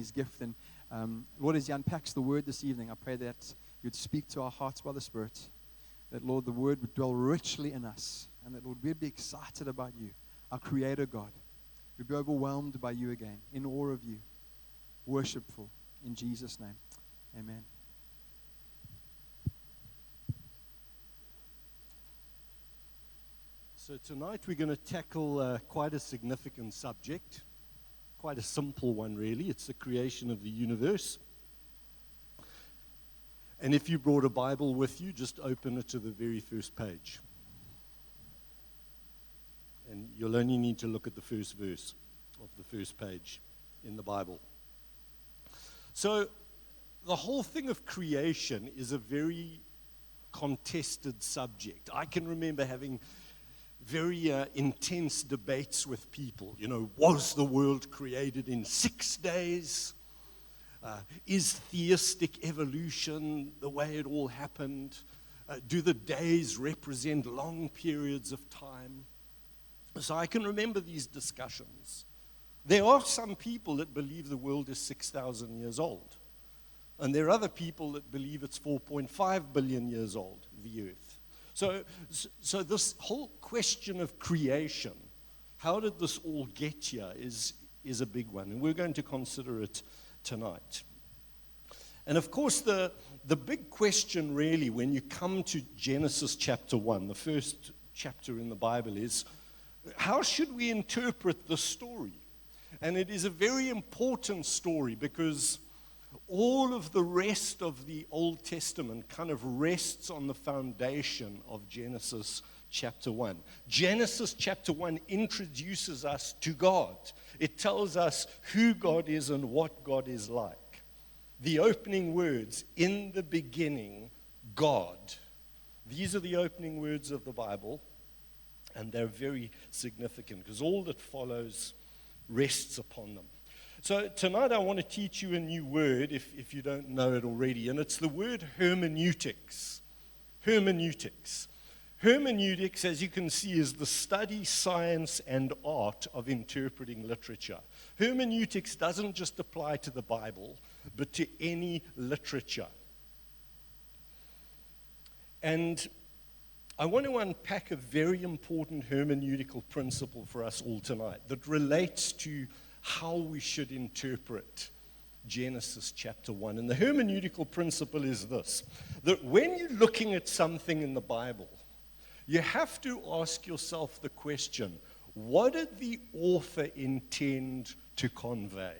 his gift. And Lord, as he unpacks the word this evening, I pray that you'd speak to our hearts by the Spirit, that, Lord, the word would dwell richly in us, and that, Lord, we'd be excited about you, our Creator God. We'd be overwhelmed by you again, in awe of you, worshipful. In Jesus' name, amen. So tonight we're going to tackle quite a significant subject, quite a simple one really. It's the creation of the universe. And if you brought a Bible with you, just open it to the very first page. And you'll only need to look at the first verse of the first page in the Bible. So the whole thing of creation is a very contested subject. I can remember having very intense debates with people. You know, was the world created in 6 days? Is theistic evolution the way it all happened? Do the days represent long periods of time? So I can remember these discussions. There are some people that believe the world is 6,000 years old. And there are other people that believe it's 4.5 billion years old, the earth. So this whole question of creation, how did this all get here, is a big one. And we're going to consider it tonight. And of course, the big question really when you come to Genesis chapter 1, the first chapter in the Bible, is how should we interpret the story? And it is a very important story because all of the rest of the Old Testament kind of rests on the foundation of Genesis chapter 1. Genesis chapter 1 introduces us to God. It tells us who God is and what God is like. The opening words, in the beginning, God. These are the opening words of the Bible, and they're very significant because all that follows rests upon them. So tonight I want to teach you a new word, if you don't know it already, and it's the word hermeneutics. Hermeneutics. Hermeneutics, as you can see, is the study, science, and art of interpreting literature. Hermeneutics doesn't just apply to the Bible, but to any literature. And I want to unpack a very important hermeneutical principle for us all tonight that relates to how we should interpret Genesis chapter 1. And the hermeneutical principle is this, that when you're looking at something in the Bible, you have to ask yourself the question, what did the author intend to convey?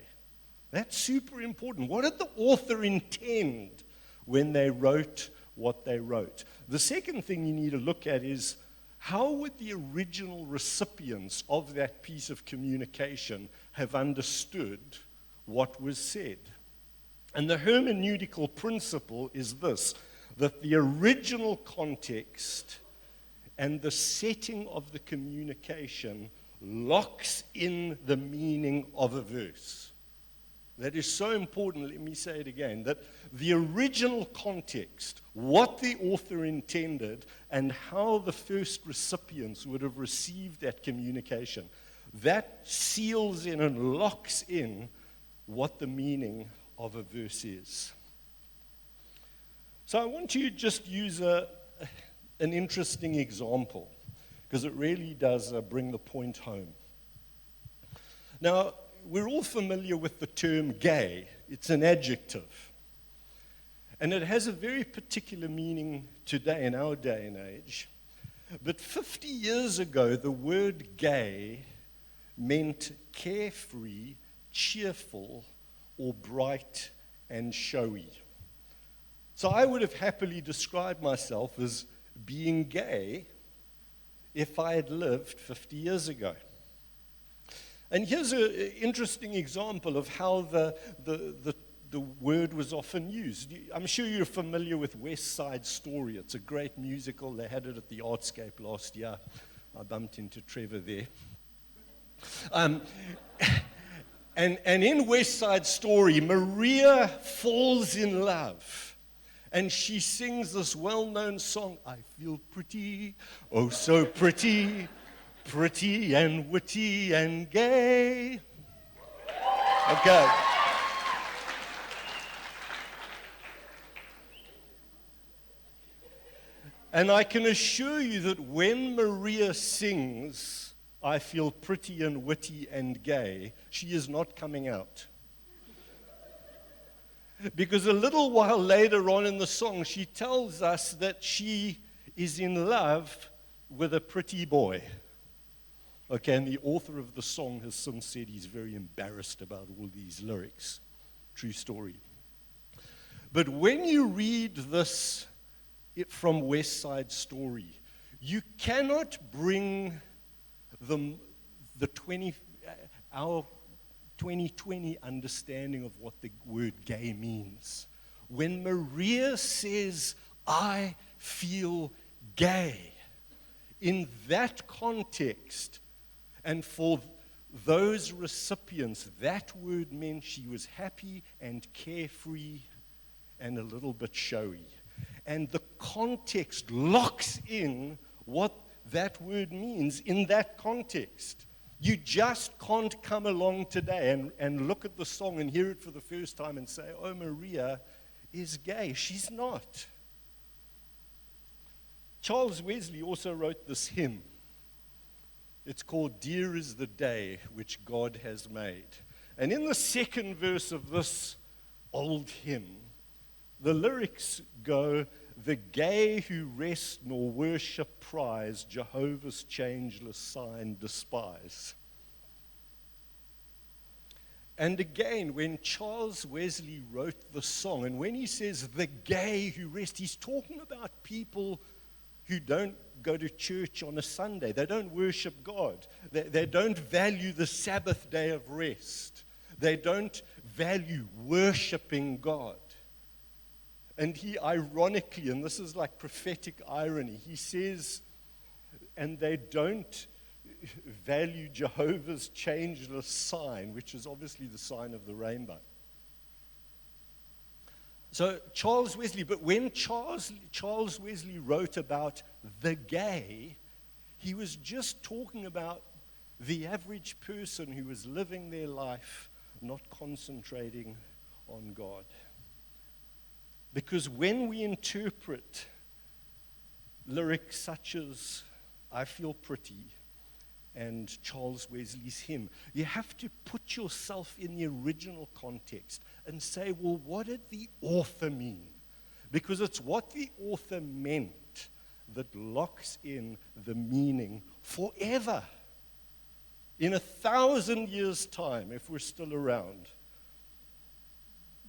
That's super important. What did the author intend when they wrote what they wrote? The second thing you need to look at is, how would the original recipients of that piece of communication have understood what was said? And the hermeneutical principle is this, that the original context and the setting of the communication locks in the meaning of a verse. That is so important, let me say it again, that the original context, what the author intended, and how the first recipients would have received that communication, that seals in and locks in what the meaning of a verse is. So I want you to just use an interesting example, because it really does bring the point home. Now, we're all familiar with the term gay. It's an adjective. And it has a very particular meaning today, in our day and age. But 50 years ago, the word gay meant carefree, cheerful, or bright and showy. So I would have happily described myself as being gay if I had lived 50 years ago. And here's an interesting example of how the word was often used. I'm sure you're familiar with West Side Story. It's a great musical. They had it at the Artscape last year. I bumped into Trevor there. And in West Side Story, Maria falls in love. And she sings this well-known song, I feel pretty, oh so pretty, pretty and witty and gay. Okay. And I can assure you that when Maria sings, I feel pretty and witty and gay, she is not coming out. Because a little while later on in the song, she tells us that she is in love with a pretty boy. Okay, and the author of the song has since said he's very embarrassed about all these lyrics. True story. But when you read this from West Side Story, you cannot bring our 2020 understanding of what the word gay means. When Maria says, I feel gay, in that context, and for those recipients, that word meant she was happy and carefree and a little bit showy. And the context locks in what that word means in that context. You just can't come along today and look at the song and hear it for the first time and say, oh, Maria is gay. She's not. Charles Wesley also wrote this hymn. It's called Dear is the Day Which God Has Made. And in the second verse of this old hymn, the lyrics go, the gay who rest nor worship prize, Jehovah's changeless sign despise. And again, when Charles Wesley wrote the song, and when he says the gay who rest, he's talking about people who don't go to church on a Sunday. They don't worship God. They don't value the Sabbath day of rest. They don't value worshiping God. And he ironically, and this is like prophetic irony, he says, and they don't value Jehovah's changeless sign, which is obviously the sign of the rainbow. So Charles Wesley, but when Charles Wesley wrote about the gay, he was just talking about the average person who was living their life not concentrating on God. Because when we interpret lyrics such as I Feel Pretty and Charles Wesley's hymn, you have to put yourself in the original context and say, well, what did the author mean? Because it's what the author meant that locks in the meaning forever. In 1,000 years' time, if we're still around,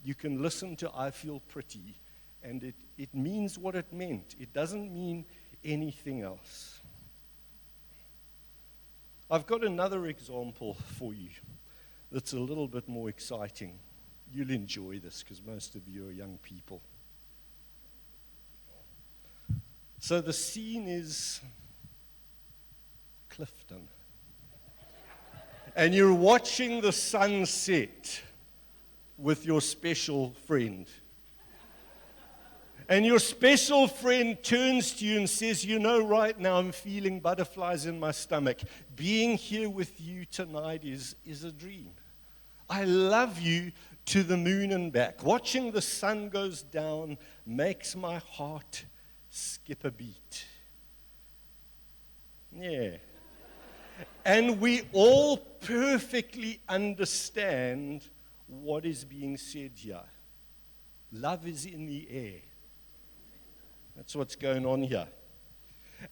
you can listen to I Feel Pretty, and it means what it meant. It doesn't mean anything else. I've got another example for you that's a little bit more exciting. You'll enjoy this because most of you are young people. So the scene is Clifton. And you're watching the sunset with your special friend. And your special friend turns to you and says, you know, right now I'm feeling butterflies in my stomach. Being here with you tonight is a dream. I love you to the moon and back. Watching the sun goes down makes my heart skip a beat. Yeah. And we all perfectly understand what is being said here. Love is in the air. That's what's going on here.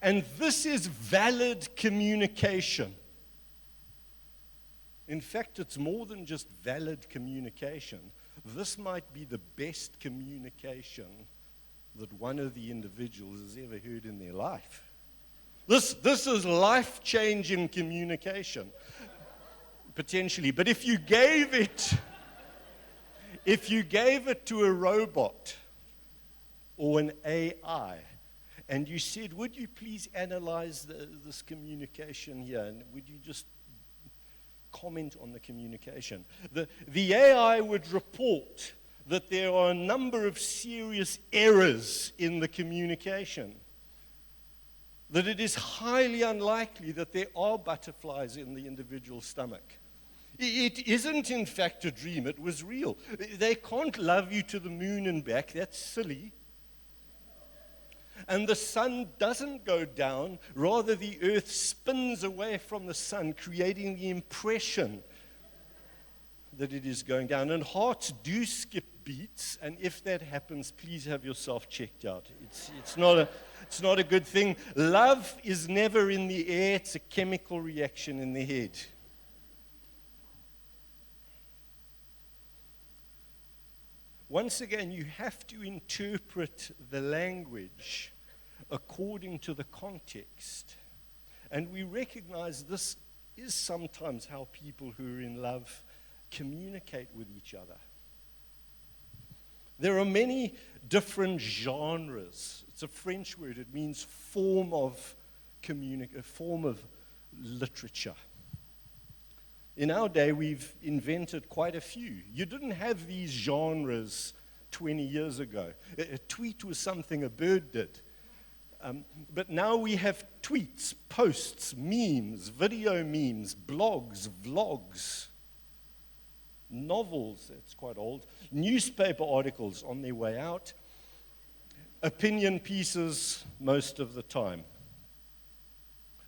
And this is valid communication. In fact, it's more than just valid communication. This might be the best communication that one of the individuals has ever heard in their life. This is life-changing communication, potentially. But if you gave it to a robot or an AI, and you said, would you please analyze this communication here, and would you just comment on the communication? The AI would report that there are a number of serious errors in the communication, that it is highly unlikely that there are butterflies in the individual's stomach. It isn't, in fact, a dream. It was real. They can't love you to the moon and back. That's silly. And the sun doesn't go down, rather, the earth spins away from the sun, creating the impression that it is going down. And hearts do skip beats, and if that happens, please have yourself checked out. It's not a good thing. Love is never in the air, it's a chemical reaction in the head. Once again, you have to interpret the language according to the context. And we recognize this is sometimes how people who are in love communicate with each other. There are many different genres. It's a French word. It means form of literature. In our day, we've invented quite a few. You didn't have these genres 20 years ago. A tweet was something a bird did. But now we have tweets, posts, memes, video memes, blogs, vlogs, novels, that's quite old, newspaper articles on their way out, opinion pieces most of the time.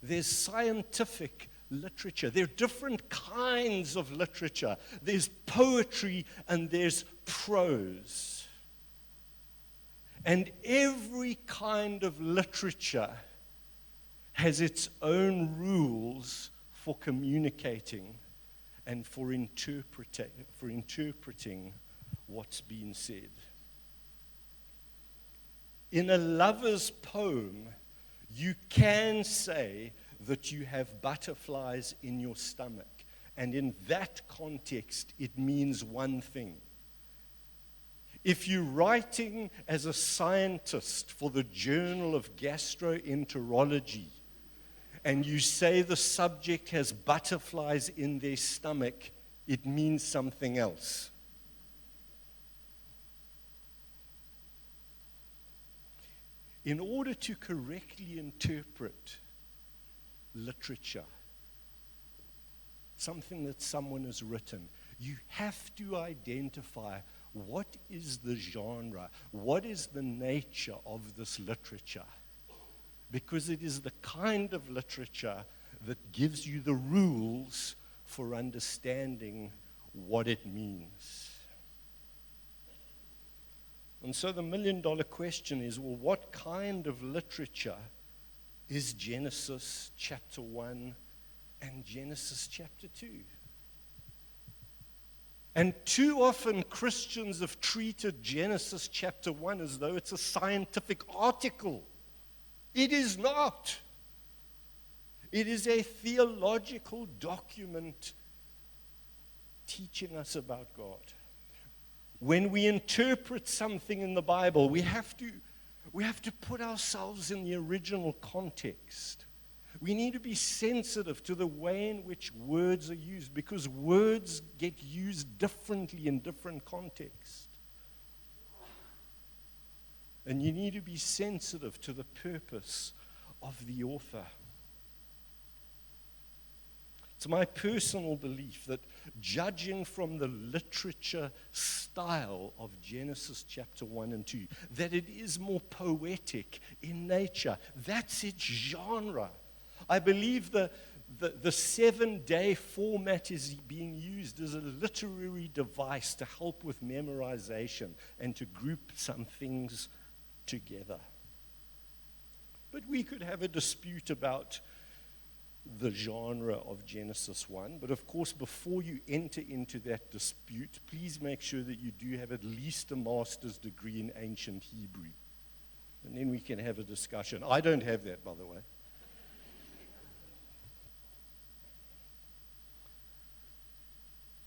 There's scientific literature. There are different kinds of literature. There's poetry and there's prose. And every kind of literature has its own rules for communicating and for interpreting what's been said. In a lover's poem, you can say that you have butterflies in your stomach. And in that context, it means one thing. If you're writing as a scientist for the Journal of Gastroenterology, and you say the subject has butterflies in their stomach, it means something else. In order to correctly interpret literature, something that someone has written, you have to identify what is the genre, what is the nature of this literature, because it is the kind of literature that gives you the rules for understanding what it means. And so the million-dollar question is, well, what kind of literature is Genesis chapter 1 and Genesis chapter 2? And too often Christians have treated Genesis chapter 1 as though it's a scientific article. It is not. It is a theological document teaching us about God. When we interpret something in the Bible, we have to put ourselves in the original context. We need to be sensitive to the way in which words are used, because words get used differently in different contexts. And you need to be sensitive to the purpose of the author. It's my personal belief that judging from the literature style of Genesis chapter 1 and 2, that it is more poetic in nature. That's its genre. I believe the 7-day format is being used as a literary device to help with memorization and to group some things together. But we could have a dispute about the genre of Genesis 1. But of course, before you enter into that dispute, please make sure that you do have at least a master's degree in ancient Hebrew. And then we can have a discussion. I don't have that, by the way.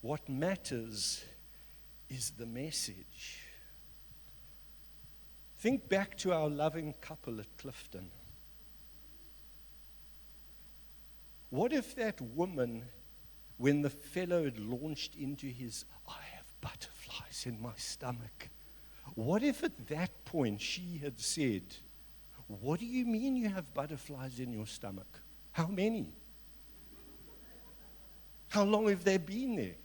What matters is the message. Think back to our loving couple at Clifton. What if that woman, when the fellow had launched into his, I have butterflies in my stomach, what if at that point she had said, what do you mean you have butterflies in your stomach? How many? How long have they been there?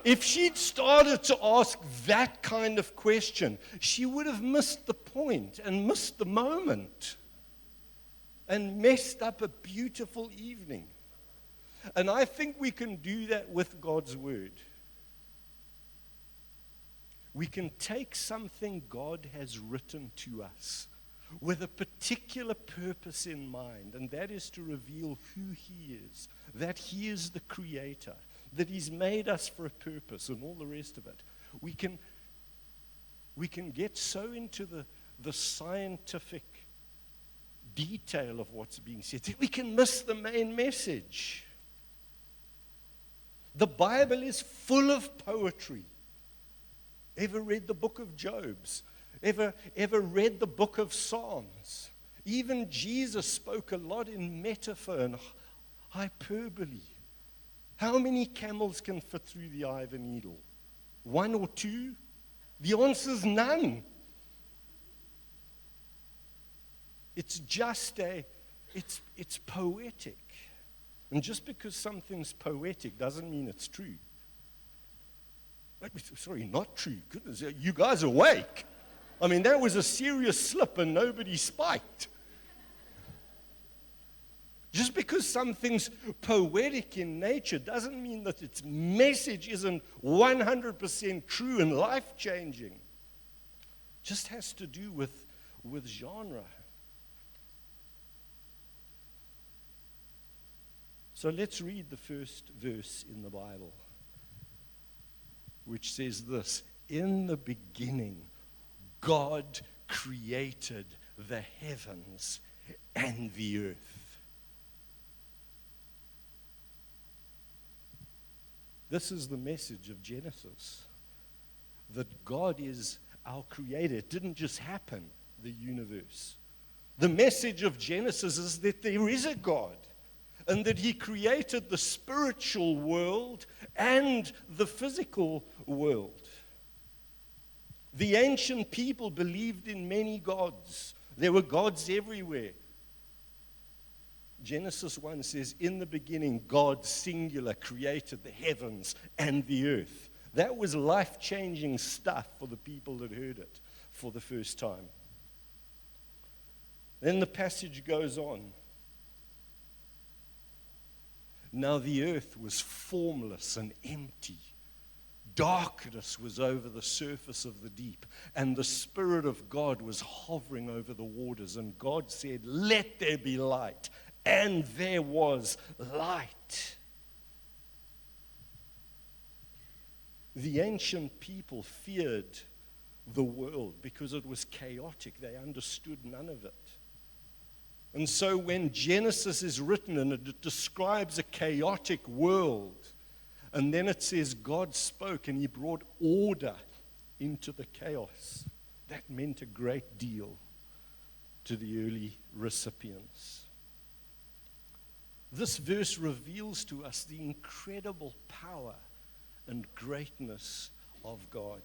If she'd started to ask that kind of question, she would have missed the point and missed the moment and messed up a beautiful evening. And I think we can do that with God's word. We can take something God has written to us with a particular purpose in mind, and that is to reveal who He is, that He is the Creator, that He's made us for a purpose, and all the rest of it. We can get so into the scientific detail of what's being said that we can miss the main message. The Bible is full of poetry. Ever read the book of Job's? Ever read the book of Psalms? Even Jesus spoke a lot in metaphor and hyperbole. How many camels can fit through the eye of a needle? One or two? The answer is none. It's just it's poetic. And just because something's poetic doesn't mean it's true. Sorry, not true. Goodness, you guys are awake. I mean, that was a serious slip and nobody spiked. Just because something's poetic in nature doesn't mean that its message isn't 100% true and life-changing. It just has to do with genre. So let's read the first verse in the Bible, which says this: in the beginning, God created the heavens and the earth. This is the message of Genesis, that God is our creator. It didn't just happen, the universe. The message of Genesis is that there is a God, and that He created the spiritual world and the physical world. The ancient people believed in many gods. There were gods everywhere. Genesis 1 says, in the beginning, God, singular, created the heavens and the earth. That was life-changing stuff for the people that heard it for the first time. Then the passage goes on. Now the earth was formless and empty. Darkness was over the surface of the deep, and the Spirit of God was hovering over the waters. And God said, let there be light. And there was light. The ancient people feared the world because it was chaotic. They understood none of it. And so when Genesis is written and it describes a chaotic world, and then it says God spoke and He brought order into the chaos, that meant a great deal to the early recipients. This verse reveals to us the incredible power and greatness of God,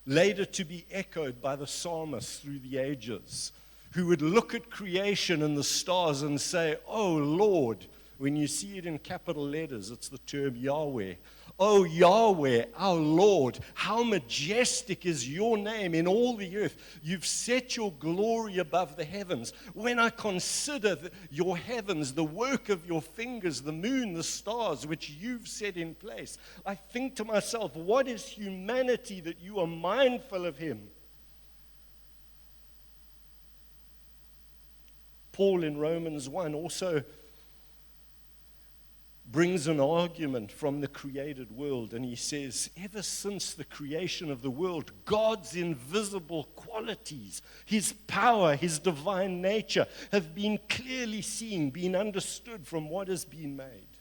later to be echoed by the psalmists through the ages, who would look at creation and the stars and say, oh Lord. When you see it in capital letters, it's the term Yahweh. Oh Yahweh, our Lord, how majestic is your name in all the earth. You've set your glory above the heavens. When I consider your heavens, the work of your fingers, the moon, the stars, which you've set in place, I think to myself, what is humanity that you are mindful of him? Paul in Romans 1 also brings an argument from the created world, and he says, ever since the creation of the world, God's invisible qualities, His power, His divine nature, have been clearly seen, been understood from what has been made,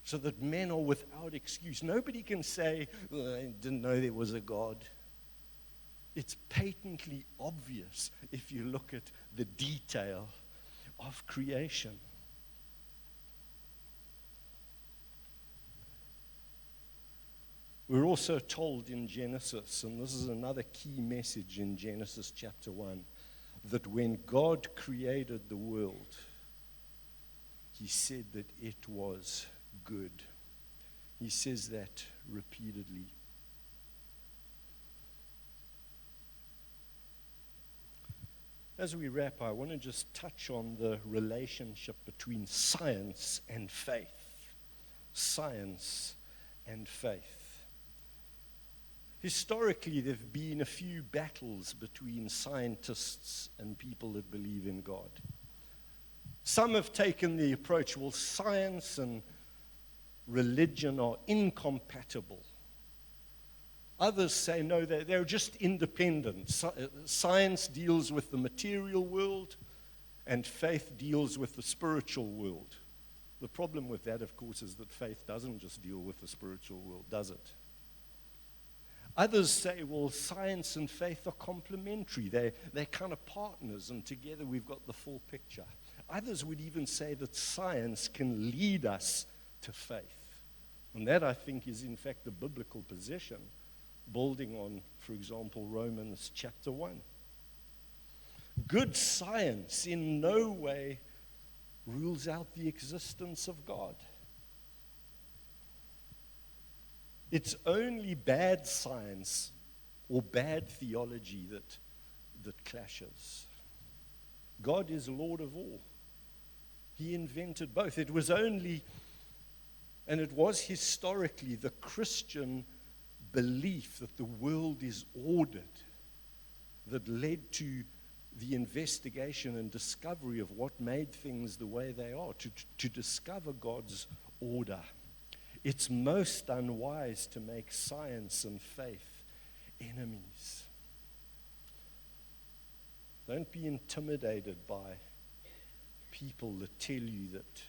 so that men are without excuse. Nobody can say, well, I didn't know there was a God. It's patently obvious if you look at the detail of creation. We're also told in Genesis, and this is another key message in Genesis chapter 1, that when God created the world, He said that it was good. He says that repeatedly. As we wrap, I want to just touch on the relationship between science and faith. Science and faith. Historically, there have been a few battles between scientists and people that believe in God. Some have taken the approach, well, science and religion are incompatible. Others say, no, they're just independent. Science deals with the material world, and faith deals with the spiritual world. The problem with that, of course, is that faith doesn't just deal with the spiritual world, does it? Others say, well, science and faith are complementary. They're kind of partners, and together we've got the full picture. Others would even say that science can lead us to faith. And that, I think, is in fact the biblical position, building on, for example, Romans chapter 1. Good science in no way rules out the existence of God. It's only bad science or bad theology that clashes. God is Lord of all. He invented both. It was only, and it was historically, the Christian belief that the world is ordered that led to the investigation and discovery of what made things the way they are, to discover God's order. It's most unwise to make science and faith enemies. Don't be intimidated by people that tell you that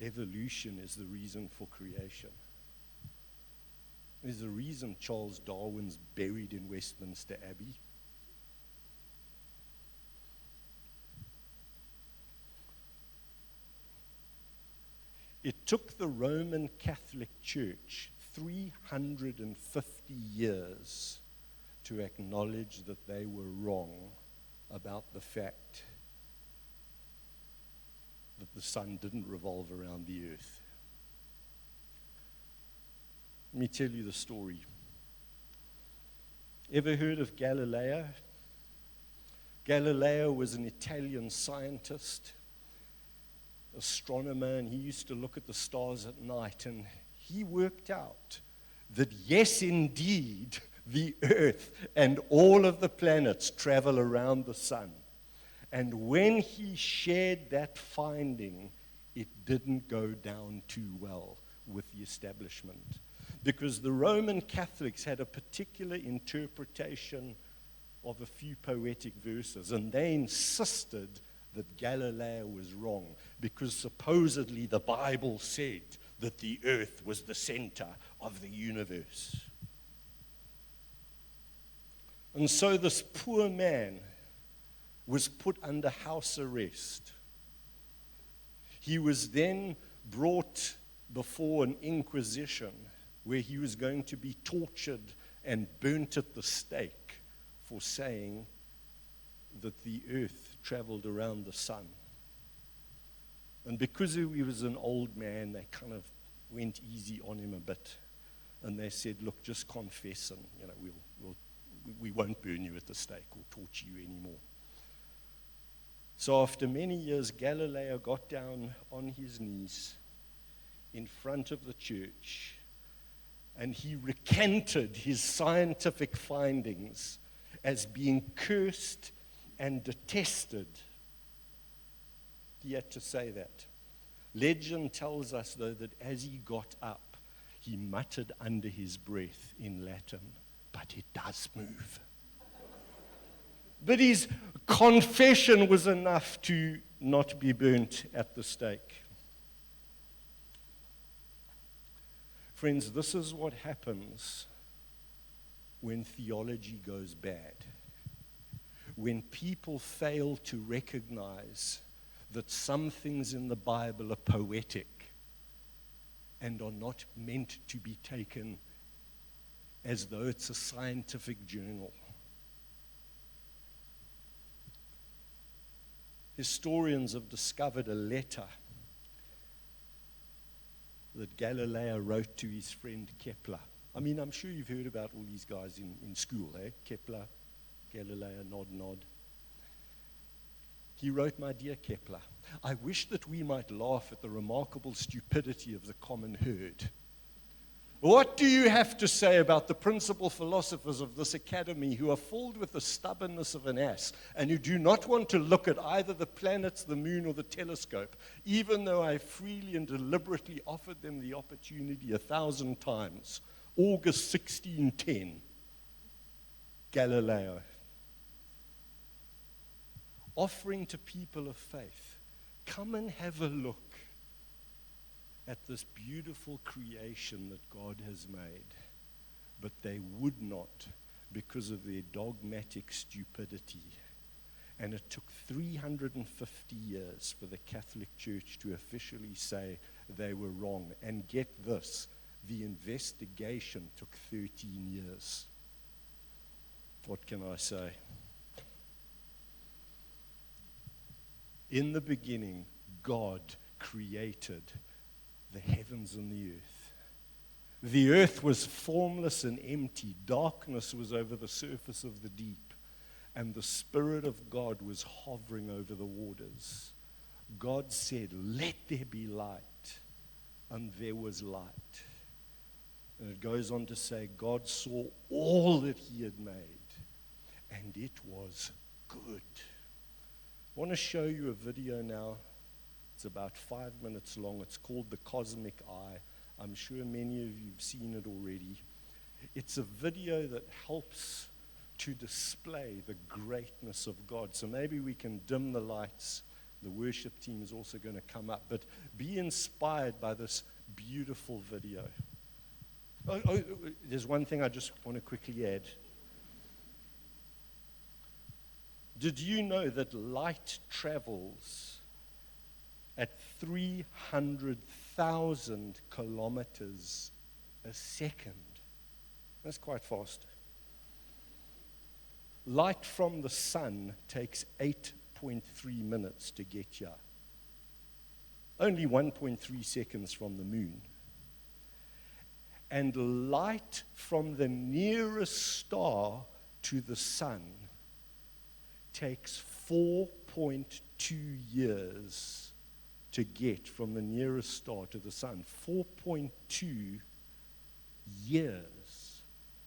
evolution is the reason for creation. There's a reason Charles Darwin's buried in Westminster Abbey. It took the Roman Catholic Church 350 years to acknowledge that they were wrong about the fact that the sun didn't revolve around the earth. Let me tell you the story. Ever heard of Galileo? Galileo was an Italian scientist, astronomer, and he used to look at the stars at night, and he worked out that yes, indeed, the earth and all of the planets travel around the sun. And when he shared that finding, it didn't go down too well with the establishment, because the Roman Catholics had a particular interpretation of a few poetic verses, and they insisted that Galileo was wrong, because supposedly the Bible said that the earth was the center of the universe. And so this poor man was put under house arrest. He was then brought before an inquisition where he was going to be tortured and burnt at the stake for saying that the earth traveled around the sun. And because he was an old man, they kind of went easy on him a bit. And they said, look, just confess, and we won't burn you at the stake or torture you anymore. So after many years, Galileo got down on his knees in front of the church, and he recanted his scientific findings as being cursed and detested. He had to say that. Legend tells us, though, that as he got up, he muttered under his breath in Latin, "But it does move." But his confession was enough to not be burnt at the stake. Friends, this is what happens when theology goes bad. When people fail to recognize that some things in the Bible are poetic and are not meant to be taken as though it's a scientific journal. Historians have discovered a letter that Galileo wrote to his friend Kepler. I mean, I'm sure you've heard about all these guys in school, eh? Kepler, Galileo, nod. He wrote, "My dear Kepler, I wish that we might laugh at the remarkable stupidity of the common herd. What do you have to say about the principal philosophers of this academy who are filled with the stubbornness of an ass and who do not want to look at either the planets, the moon, or the telescope, even though I freely and deliberately offered them the opportunity 1,000 times? August 1610, Galileo. Offering to people of faith, come and have a look at this beautiful creation that God has made. But they would not because of their dogmatic stupidity. And it took 350 years for the Catholic Church to officially say they were wrong. And get this, the investigation took 13 years. What can I say? In the beginning, God created the heavens and the earth. The earth was formless and empty. Darkness was over the surface of the deep. And the Spirit of God was hovering over the waters. God said, "Let there be light." And there was light. And it goes on to say, God saw all that he had made, and it was good. I want to show you a video now. It's about 5 minutes long. It's called The Cosmic Eye. I'm sure many of you have seen it already. It's a video that helps to display the greatness of God. So maybe we can dim the lights. The worship team is also going to come up. But be inspired by this beautiful video. There's one thing I just want to quickly add. Did you know that light travels at 300,000 kilometers a second? That's quite fast. Light from the sun takes 8.3 minutes to get here. Only 1.3 seconds from the moon. And light from the nearest star to the sun takes 4.2 years to get from the nearest star to the sun. 4.2 years,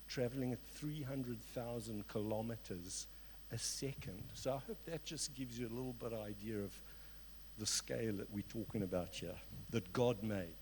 traveling at 300,000 kilometers a second. So I hope that just gives you a little bit of idea of the scale that we're talking about here, that God made.